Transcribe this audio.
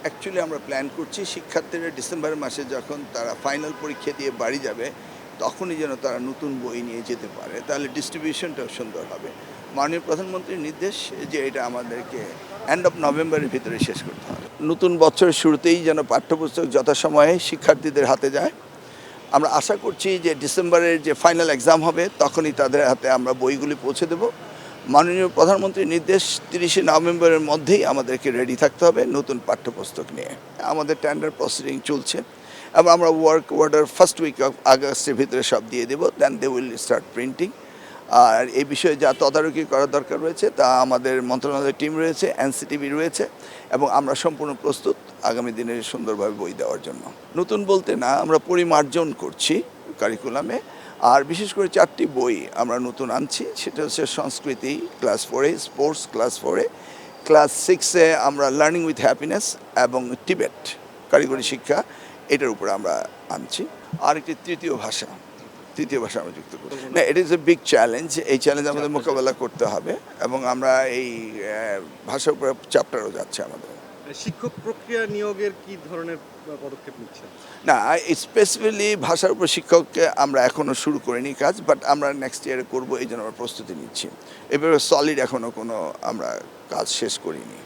Actually আমরা plan করছি শিক্ষার্থীরা ডিসেম্বর মাসে যখন তারা ফাইনাল পরীক্ষা দিয়ে বাড়ি যাবে তখনই যেন তারা নতুন বই নিয়ে যেতে পারে, তাহলে ডিস্ট্রিবিউশনটাও সুন্দর হবে। মাননীয় প্রধানমন্ত্রীর নির্দেশ যে এটা আমাদেরকে এন্ড অফ নভেম্বরের ভিতরে শেষ করতে হবে। নতুন বছরের শুরুতেই যেন পাঠ্যপুস্তক যথাসময়ে শিক্ষার্থীদের হাতে যায়। আমরা আশা করছি যে ডিসেম্বরের যে ফাইনাল এক্সাম হবে তখনই তাদের হাতে আমরা বইগুলি পৌঁছে দেব। মাননীয় প্রধানমন্ত্রীর নির্দেশ 30শে নভেম্বরের মধ্যেই আমাদেরকে রেডি থাকতে হবে নতুন পাঠ্যপুস্তক নিয়ে। আমাদের টেন্ডার প্রসিডিং চলছে এবং আমরা work order first week of আগস্টের ভিতরে সব দিয়ে দেবো, then they will start printing. আর এই বিষয়ে যা তদারকি করার দরকার রয়েছে তা আমাদের মন্ত্রণালয়ের টিম রয়েছে, এনসিটিভি রয়েছে এবং আমরা সম্পূর্ণ প্রস্তুত আগামী দিনে সুন্দরভাবে বই দেওয়ার জন্য। নতুন বলতে না, আমরা পরিমার্জন করছি কারিকুলামে। আর বিশেষ করে 4টি বই আমরা নতুন আনছি, সেটা হচ্ছে সংস্কৃতি ক্লাস 4-এ, স্পোর্টস ক্লাস 4-এ, ক্লাস 6-এ আমরা লার্নিং উইথ হ্যাপিনেস এবং টিবেট কারিগরি শিক্ষা, এটার উপরে আমরা আনছি। আর একটি তৃতীয় ভাষা আমরা যুক্ত করি। না, it is a big challenge. এই চ্যালেঞ্জ আমাদের মোকাবেলা করতে হবে এবং আমরা এই ভাষার উপরে চ্যাপ্টারও যাচ্ছে আমাদের। শিক্ষক প্রক্রিয়া নিয়োগের কি ধরনের পদক্ষেপ নিচ্ছেন? না, স্পেসিফিকলি ভাষার উপর শিক্ষককে আমরা এখনও শুরু করিনি কাজ, বাট আমরা নেক্সট ইয়ারে করবো, এই জন্য আমরা প্রস্তুতি নিচ্ছি। এভাবে সলিড এখনও কোনো আমরা কাজ শেষ করিনি।